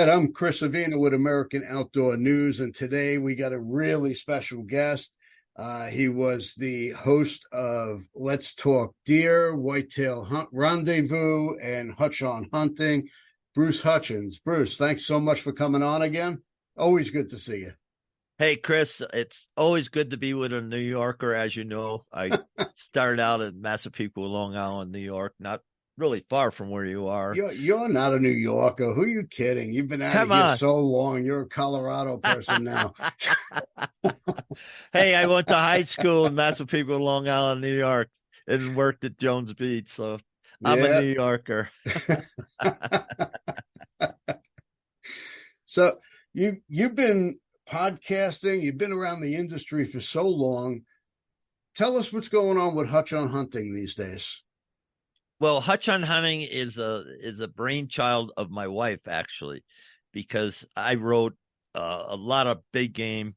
right, I'm Chris Avina with American Outdoor News, and today we got a really special guest. He was the host of Let's Talk Deer, Whitetail Rendezvous, and Hutcheon Hunting, Bruce Hutcheon. Bruce, thanks so much for coming on again. Always good to see you. Hey, Chris, it's always good to be with a New Yorker. As you know, I started out in Massapequa, Long Island, New York, not really far from where you are. You're not a New Yorker. Who are you kidding? You've been out of Come here on. so long. You're a Colorado person now. Hey, I went to high school in Massapequa, Long Island, New York, and worked at Jones Beach. So I'm a Yeah. New Yorker. So you've been podcasting, you've been around the industry for so long. Tell us what's going on with Hutcheon Hunting these days. Well, Hutcheon Hunting is a brainchild of my wife, actually, because I wrote a lot of big game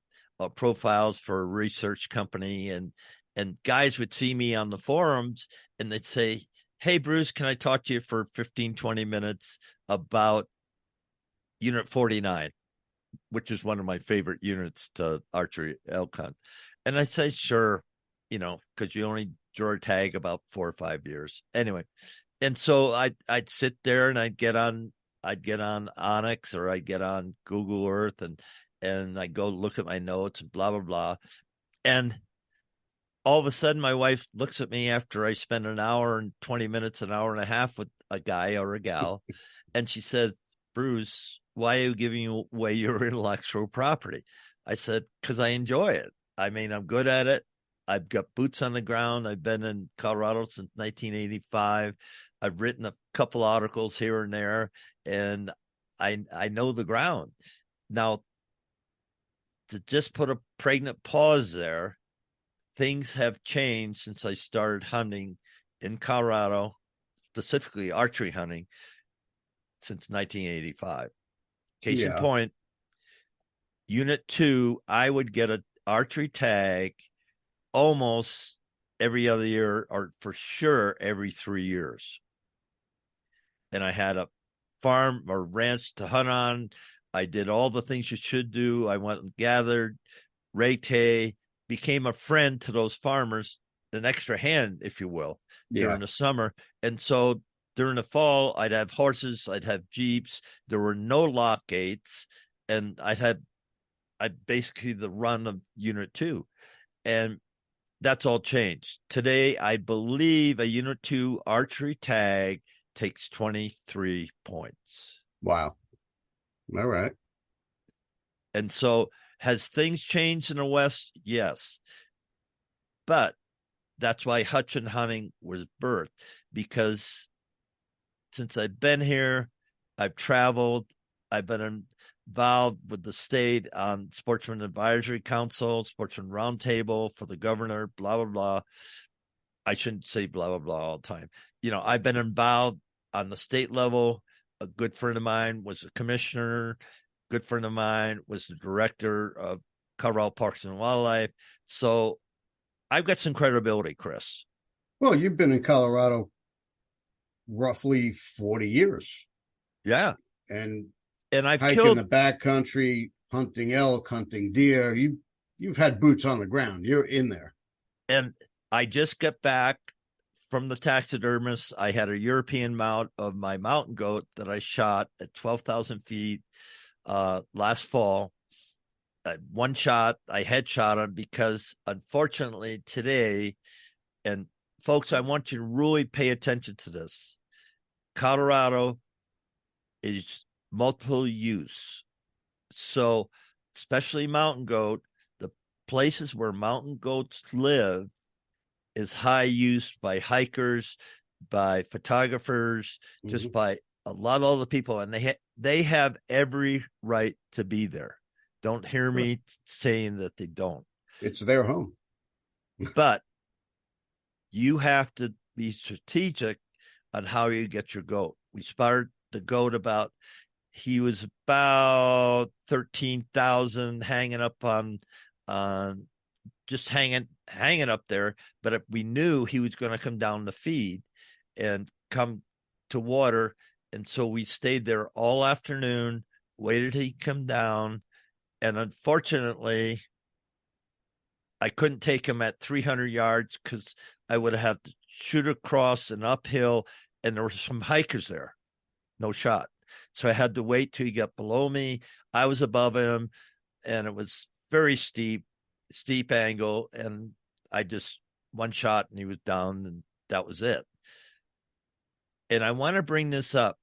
profiles for a research company, and guys would see me on the forums and they'd say, "Hey, Bruce, can I talk to you for 15, 20 minutes about Unit 49, which is one of my favorite units to archery elk hunt?" And I say, "Sure," because you only draw a tag about 4 or 5 years. Anyway, and so I'd sit there and I'd get on Onyx, or I'd get on Google Earth, and I'd go look at my notes and blah, blah, blah. And all of a sudden my wife looks at me after I spend an hour and 20 minutes, an hour and a half with a guy or a gal, and she said, "Bruce, why are you giving away your intellectual property?" I said, "Because I enjoy it. I mean, I'm good at it. I've got boots on the ground. I've been in Colorado since 1985. I've written a couple articles here and there, and I know the ground." Now, to just put a pregnant pause there, things have changed since I started hunting in Colorado, specifically archery hunting, since 1985. Case in point, Unit 2, I would get an archery tag almost every other year, or for sure every 3 years. And I had a farm or ranch to hunt on. I did all the things you should do. I went and gathered, raked hay, became a friend to those farmers, an extra hand, if you will, during the summer. And so during the fall, I'd have horses, I'd have Jeeps. There were no lock gates, and I'd basically the run of Unit 2. And that's all changed. Today, I believe a Unit 2 archery tag takes 23 points. Wow. All right. And so has things changed in the West? Yes. But that's why Hutcheon Hunting was birthed, because since I've been here, I've traveled, I've been involved with the state on Sportsman Advisory Council, Sportsman Roundtable for the governor, blah, blah, blah. I shouldn't say blah, blah, blah all the time. I've been involved on the state level. A good friend of mine was a commissioner. Good friend of mine was the director of Colorado Parks and Wildlife. So I've got some credibility, Chris. Well, you've been in Colorado roughly 40 years. Yeah. And I've hiking the backcountry, hunting elk, hunting deer. You've had boots on the ground. You're in there. And I just got back from the taxidermist. I had a European mount of my mountain goat that I shot at 12,000 feet last fall. One shot, I headshot him, because unfortunately today, and folks, I want you to really pay attention to this. Colorado is multiple use. So, especially mountain goat, the places where mountain goats live is high use by hikers, by photographers, just by a lot of other people. And they have every right to be there. Don't hear me saying that they don't. It's their home. But you have to be strategic on how you get your goat. We spotted the goat he was about 13,000 hanging up on just hanging up there. But we knew he was going to come down the feed and come to water. And so we stayed there all afternoon. waited till he come down, and unfortunately, I couldn't take him at 300 yards because I would have had to shoot across an uphill, and there were some hikers there. No shot. So I had to wait till he got below me. I was above him, and it was very steep angle, and I just one shot and he was down, and that was it. And I want to bring this up.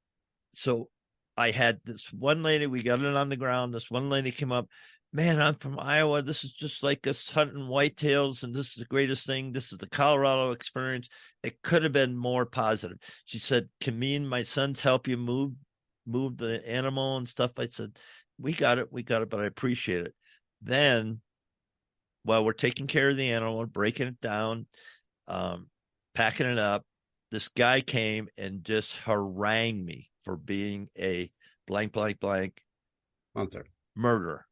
So I had this one lady, we got it on the ground. This one lady came up, man, I'm from Iowa. This is just like us hunting whitetails, and this is the greatest thing. This is the Colorado experience. It could have been more positive. She said, can me and my sons help you move the animal and stuff? I said, we got it, but I appreciate it. Then while we're taking care of the animal, breaking it down, packing it up, this guy came and just harangued me for being a blank, blank, blank hunter, murderer.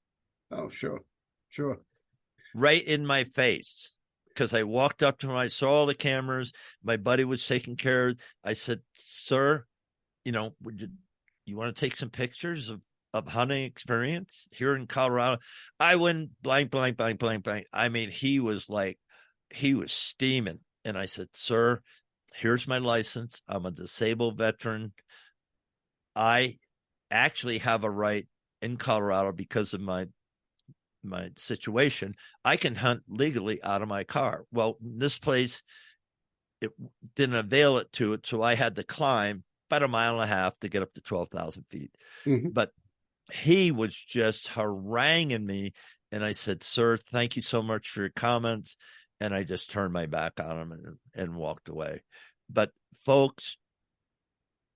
Oh, sure. Right in my face. Because I walked up to him, I saw all the cameras. My buddy was taking care of. I said, sir, would you want to take some pictures of hunting experience here in Colorado? I went blank, blank, blank, blank, blank. I mean, he was steaming. And I said, sir, here's my license. I'm a disabled veteran. I actually have a right in Colorado because of my situation. I can hunt legally out of my car. Well, this place, it didn't avail it to it. So I had to climb about 1.5 miles to get up to 12,000 feet. Mm-hmm. But he was just haranguing me. And I said, sir, thank you so much for your comments. And I just turned my back on him and walked away. But folks,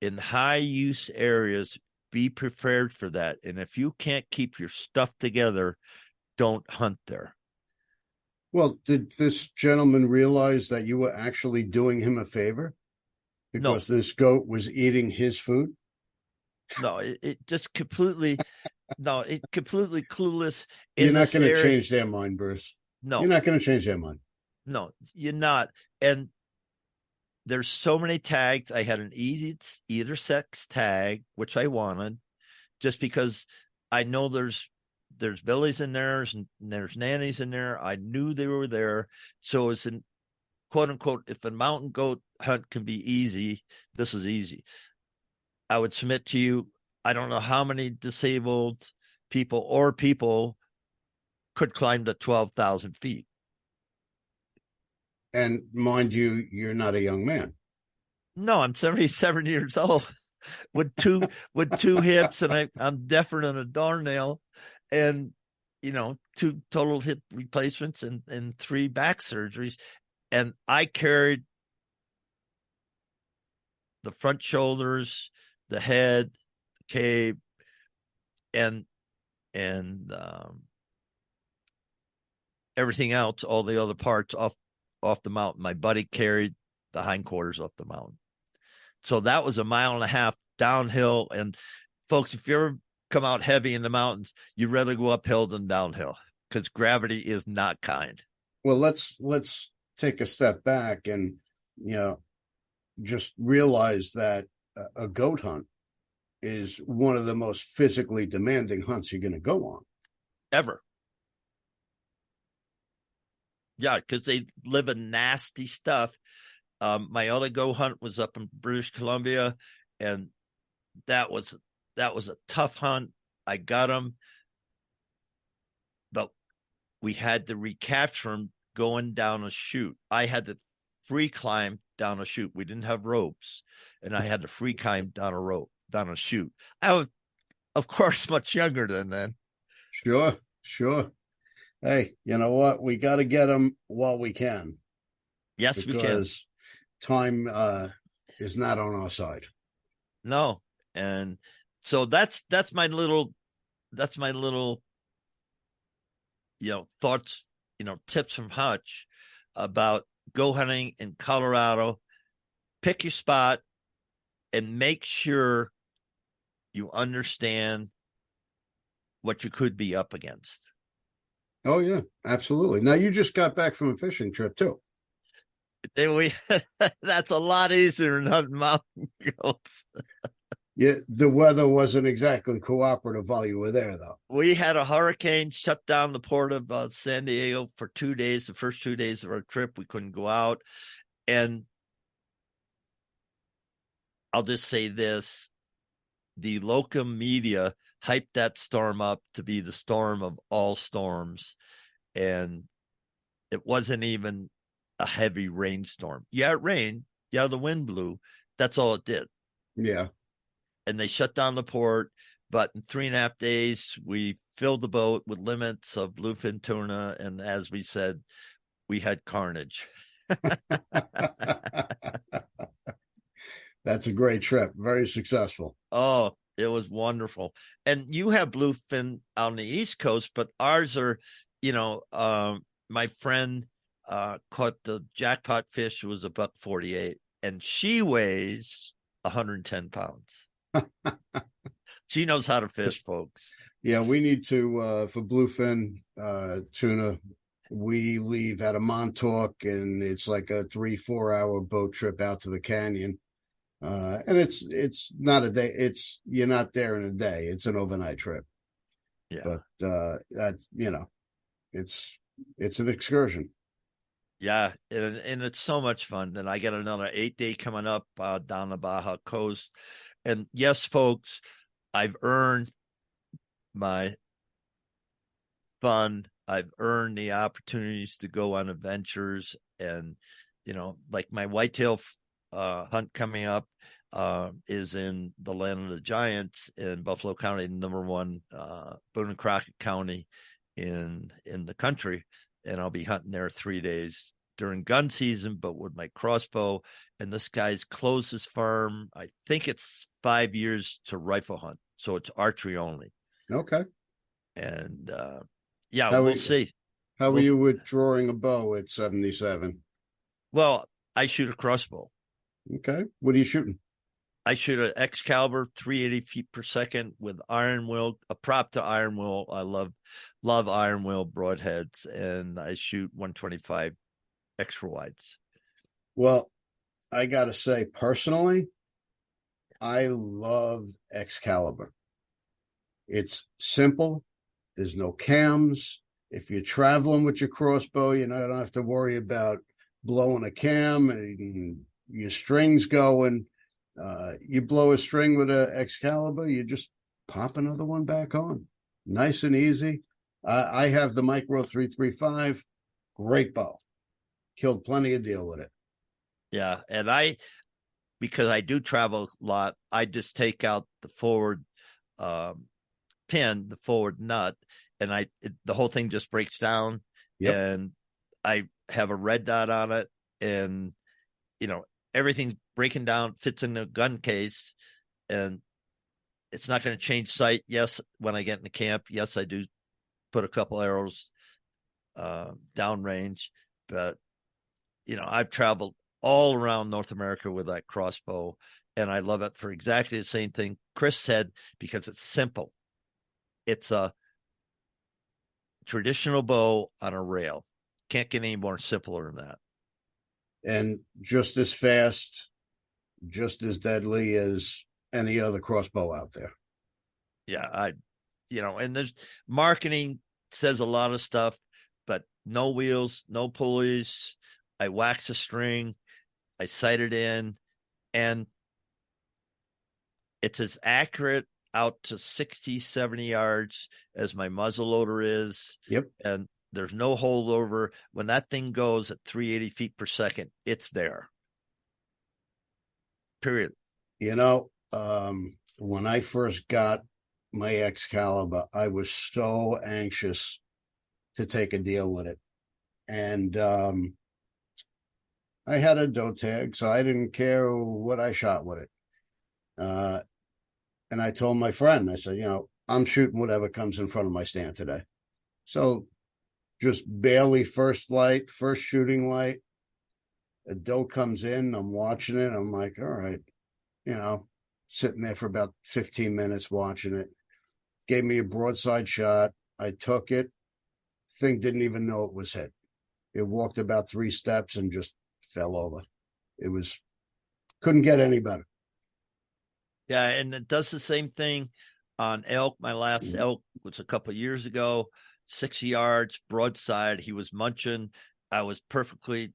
in high use areas, be prepared for that. And if you can't keep your stuff together, don't hunt there. Well, did this gentleman realize that you were actually doing him a favor? Because this goat was eating his food? No, it just completely, completely clueless. You're not going to change their mind, Bruce. No. You're not going to change their mind. No, you're not. And there's so many tags. I had an easy either sex tag, which I wanted, just because I know there's billies in there and there's nannies in there. I knew they were there. So it's in quote unquote, if a mountain goat hunt can be easy, this is easy. I would submit to you, I don't know how many disabled people could climb to 12,000 feet. And mind you, you're not a young man. No, I'm 77 years old with two hips, and I'm deafer than a doornail, and 2 total hip replacements and 3 back surgeries. And I carried the front shoulders, the head, the cape, and everything else, all the other parts off the mountain. My buddy carried the hindquarters off the mountain. So that was 1.5 miles downhill. And folks, if you ever come out heavy in the mountains, you'd rather go uphill than downhill because gravity is not kind. Well, let's take a step back and, just realize that a goat hunt is one of the most physically demanding hunts you're going to go on. Ever. Yeah, because they live in nasty stuff. My other goat hunt was up in British Columbia, and that was a tough hunt. I got them, but we had to recapture them going down a chute. I had to free climb down a chute. We didn't have ropes, and I had to free climb down a chute. I was, of course, much younger than then. Sure. Hey, you know what? We got to get them while we can. Yes, we can. Because time is not on our side. No. And so that's my little thoughts, tips from Hutch about go hunting in Colorado. Pick your spot and make sure you understand what you could be up against. Oh, yeah, absolutely. Now, you just got back from a fishing trip, too. That's a lot easier than hunting mountain goats. Yeah, the weather wasn't exactly cooperative while you were there, though. We had a hurricane shut down the port of San Diego for 2 days. The first 2 days of our trip, we couldn't go out. And I'll just say this, the local media hyped that storm up to be the storm of all storms. And it wasn't even a heavy rainstorm. Yeah, it rained. Yeah, the wind blew. That's all it did. Yeah. And they shut down the port. But in 3.5 days, we filled the boat with limits of bluefin tuna. And as we said, we had carnage. That's a great trip. Very successful. Oh, it was wonderful. And you have bluefin on the East Coast, but ours are, my friend caught the jackpot fish, was a $1.48, and she weighs 110 pounds. She knows how to fish, folks. Yeah, we need to for bluefin tuna. We leave out of Montauk, and it's like a 3-4 hour boat trip out to the canyon. And it's not a day. You're not there in a day. It's an overnight trip. Yeah, but that's it's an excursion. Yeah, and it's so much fun. And I got another 8-day coming up down the Baja Coast. And yes, folks, I've earned my fun. I've earned the opportunities to go on adventures, and like my whitetail hunt coming up is in the land of the giants in Buffalo County, #1 Boone and Crockett County in the country, and I'll be hunting there 3 days during gun season, but with my crossbow. And this guy's closed his farm. I think it's 5 years to rifle hunt, so it's archery only. Okay. And we'll see. How were you with drawing a bow at 77? Well, I shoot a crossbow. Okay. What are you shooting? I shoot an Excalibur 380 feet per second with iron wheel, a prop to iron wheel. I love iron wheel broadheads, and I shoot 125 extra wides. Well, I got to say, personally, I love Excalibur. It's simple. There's no cams. If you're traveling with your crossbow, you don't have to worry about blowing a cam and your strings going. You blow a string with an Excalibur, you just pop another one back on. Nice and easy. I have the Micro 335. Great bow. Killed plenty of deal with it. Yeah, and because I do travel a lot, I just take out the forward pin, the forward nut, and the whole thing just breaks down. Yep. And I have a red dot on it, and everything's breaking down, fits in the gun case, and it's not going to change sight. Yes, when I get in the camp, yes, I do put a couple arrows downrange, but I've traveled all around North America with that crossbow, and I love it for exactly the same thing Chris said, because it's simple. It's a traditional bow on a rail. Can't get any more simpler than that. And just as fast, just as deadly as any other crossbow out there. Yeah, and there's marketing says a lot of stuff, but no wheels, no pulleys. I wax a string, I sight it in, and it's as accurate out to 60, 70 yards as my muzzle loader is. Yep. And there's no holdover. When that thing goes at 380 feet per second, it's there. Period. When I first got my Excalibur, I was so anxious to take a deal with it. And I had a doe tag, so I didn't care what I shot with it. And I told my friend, I said, I'm shooting whatever comes in front of my stand today. So just barely first shooting light. A doe comes in, I'm watching it. I'm like, all right, sitting there for about 15 minutes watching it. Gave me a broadside shot. I took it. Thing didn't even know it was hit. It walked about 3 steps and just fell over. Couldn't get any better. Yeah, and it does the same thing on elk. My last elk was a couple of years ago, 60 yards, broadside. He was munching. I was perfectly,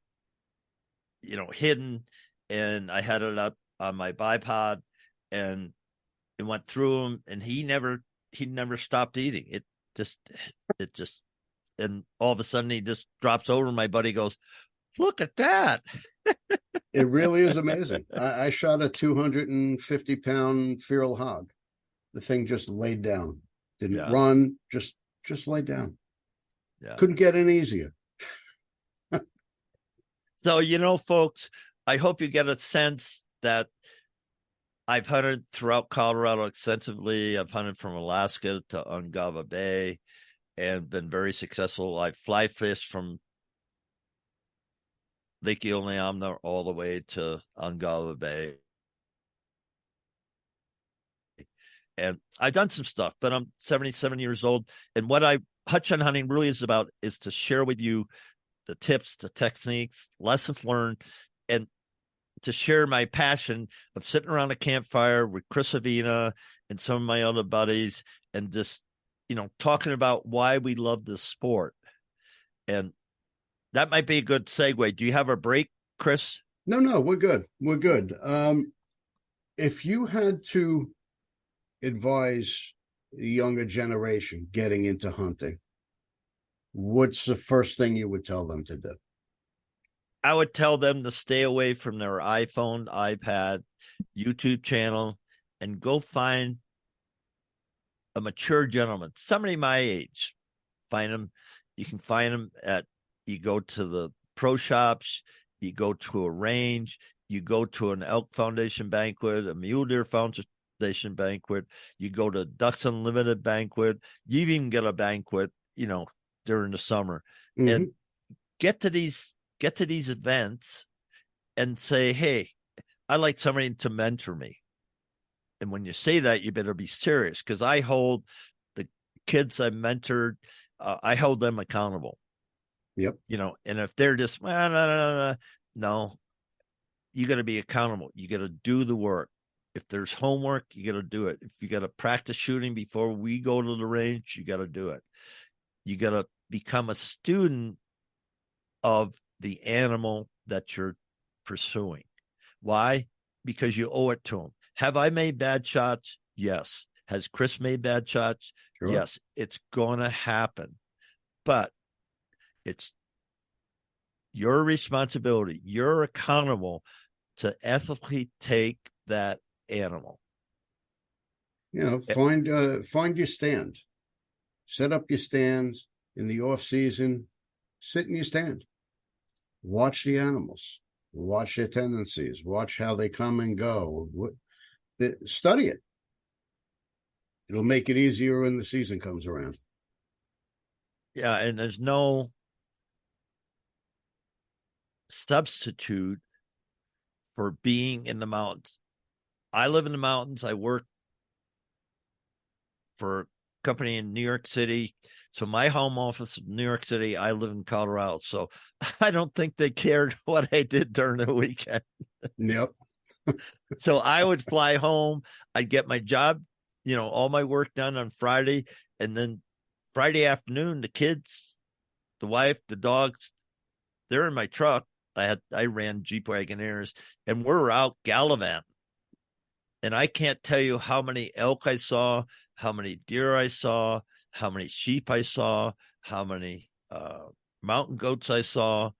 hidden, and I had it up on my bipod, and it went through him, and he never stopped eating. Just, it just, and all of a sudden he just drops over. My buddy goes, "Look at that!" It really is amazing. I shot a 250-pound feral hog. The thing just laid down, didn't Yeah, run, just laid down. yeah. Couldn't get any easier. So, folks, I hope you get a sense that I've hunted throughout Colorado extensively. I've hunted from Alaska to Ungava Bay and been very successful. I fly fished from Lake Iliamna all the way to Ungava Bay. And I've done some stuff, but I'm 77 years old. And what Hutcheon hunting really is about is to share with you the tips, the techniques, lessons learned, and to share my passion of sitting around a campfire with Chris Avina and some of my other buddies and just, talking about why we love this sport. And that might be a good segue. Do you have a break, Chris? No, we're good. We're good. If you had to advise the younger generation getting into hunting, what's the first thing you would tell them to do? I would tell them to stay away from their iPhone, iPad, YouTube channel, and go find a mature gentleman, somebody my age. Find them. You can find them you go to the pro shops, you go to a range, you go to an elk foundation banquet, a mule deer foundation banquet, you go to Ducks Unlimited banquet, you even get a banquet, during the summer. Mm-hmm. And get to these events and say, "Hey, I'd like somebody to mentor me." And when you say that, you better be serious, because I hold the kids I mentored, I hold them accountable. Yep. And if they're just, no, you got to be accountable. You got to do the work. If there's homework, you got to do it. If you got to practice shooting before we go to the range, you got to do it. You got to become a student of the animal that you're pursuing. Why? Because you owe it to them. Have I made bad shots? Yes. Has Chris made bad shots? Sure. Yes. It's going to happen. But it's your responsibility. You're accountable to ethically take that animal. Find your stand. Set up your stands in the off season. Sit in your stand. Watch the animals. Watch their tendencies. Watch how they come and go. Study it. It'll make it easier when the season comes around. Yeah, and there's no substitute for being in the mountains. I live in the mountains. I work for a company in New York City. So my home office in New York City, I live in Colorado. So I don't think they cared what I did during the weekend. Yep. So I would fly home. I'd get my job, all my work done on Friday. And then Friday afternoon, the kids, the wife, the dogs, they're in my truck. I ran Jeep Wagoneers, and we're out gallivanting. And I can't tell you how many elk I saw, how many deer I saw, how many sheep I saw, how many mountain goats I saw,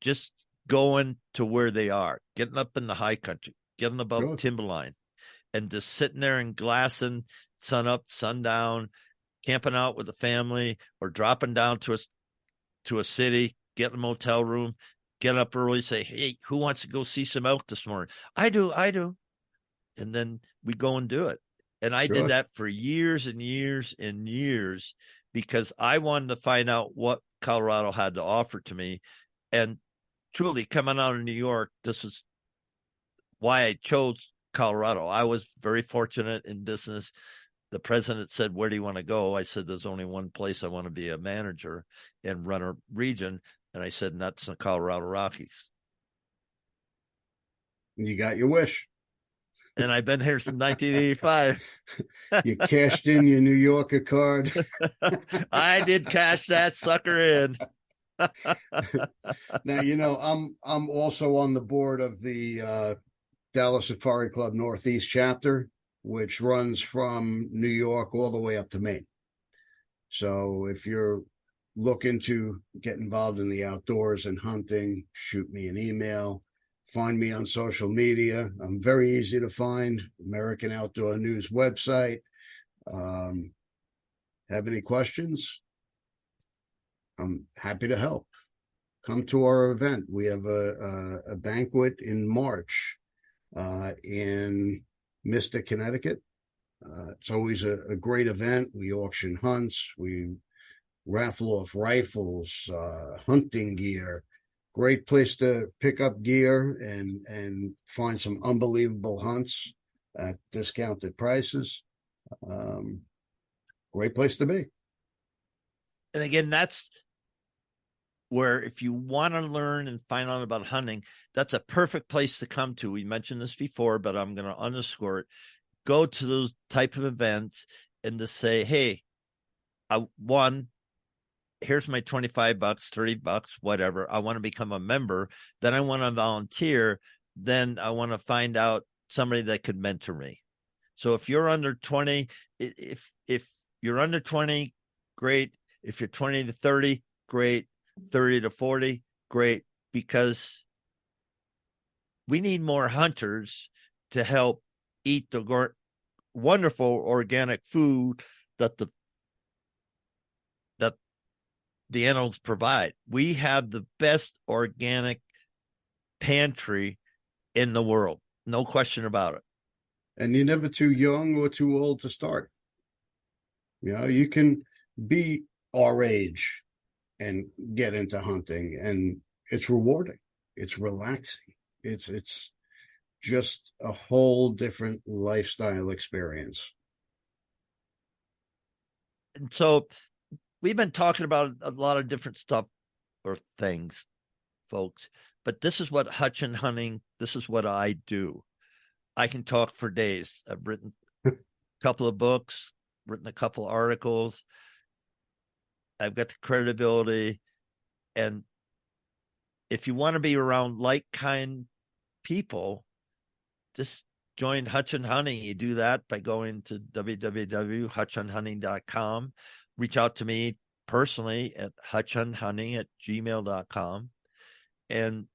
just going to where they are, getting up in the high country, getting above Sure. timberline, and just sitting there and glassing, sun up, sundown, camping out with the family, or dropping down to a city, get a motel room, get up early, say, "Hey, who wants to go see some elk this morning?" I do. And then we go and do it. And I did that for years and years and years, because I wanted to find out what Colorado had to offer to me. And truly, coming out of New York, this is why I chose Colorado. I was very fortunate in business. The president said, "Where do you want to go?" I said, "There's only one place I want to be a manager and run a region." And I said, "And that's the Colorado Rockies." You got your wish. and I've been here since 1985. You cashed in your New Yorker card. I did cash that sucker in. Now, I'm also on the board of the Dallas Safari Club Northeast chapter, which runs from New York all the way up to Maine. So if you're looking to get involved in the outdoors and hunting, shoot me an email. Find me on social media. I'm very easy to find. American Outdoor News website. Have any questions? I'm happy to help. Come to our event. We have a banquet in March in Mystic, Connecticut. It's always a great event. We auction hunts. We raffle off rifles, hunting gear. Great place to pick up gear and find some unbelievable hunts at discounted prices. Great place to be. And again, that's where if you want to learn and find out about hunting, that's a perfect place to come to. We mentioned this before, but I'm going to underscore it. Go to those type of events and to say, hey, here's my $25, $30, whatever. I want to become a member. Then I want to volunteer. Then I want to find out somebody that could mentor me. So if you're under 20, if you're under 20, great. If you're 20 to 30, great. 30 to 40, great. Because we need more hunters to help eat the wonderful organic food that the animals provide. We have the best organic pantry in the world. No question about it. And you're never too young or too old to start. You can be our age and get into hunting, and it's rewarding. It's relaxing. It's just a whole different lifestyle experience. And so we've been talking about a lot of different stuff or things, folks, but this is what Hutcheon Hunting, this is what I do. I can talk for days. I've written a couple of books, written a couple of articles. I've got the credibility. And if you want to be around like-kind people, just join Hutcheon Hunting. You do that by going to www.hutcheonhunting.com. Reach out to me personally at hutcheonhunting@gmail.com and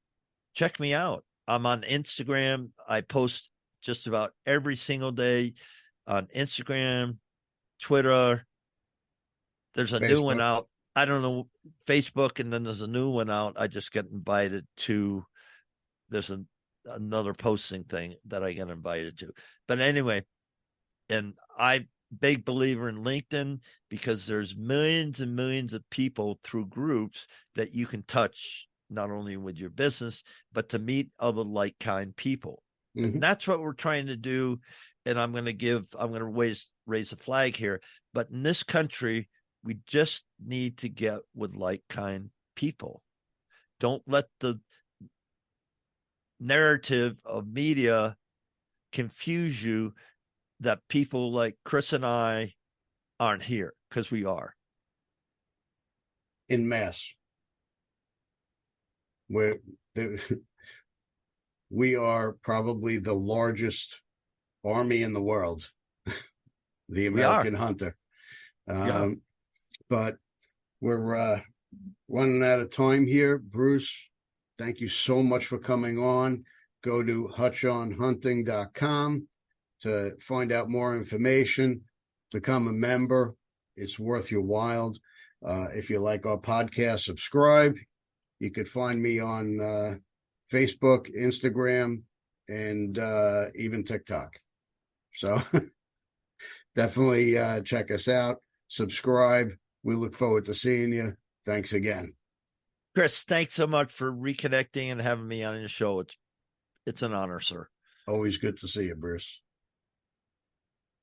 check me out. I'm on Instagram. I post just about every single day on Instagram, Twitter. There's a new one out. I don't know, Facebook, and then there's a new one out. I just get invited to. There's another posting thing that I get invited to. But anyway, and I'm big believer in LinkedIn because there's millions and millions of people through groups that you can touch, not only with your business, but to meet other like-kind people. Mm-hmm. And that's what we're trying to do. And I'm going to raise a flag here. But in this country, we just need to get with like-kind people. Don't let the narrative of media confuse you that people like Chris and I aren't here, because we are. In mass. We are probably the largest army in the world, the American hunter. But we're running out of time here. Bruce, thank you so much for coming on. Go to hutcheonhunting.com to find out more information. Become a member. It's worth your while. If you like our podcast, subscribe. You could find me on Facebook, Instagram, and even TikTok. So definitely check us out. Subscribe. We look forward to seeing you. Thanks again. Chris, thanks so much for reconnecting and having me on your show. It's an honor, sir. Always good to see you, Bruce.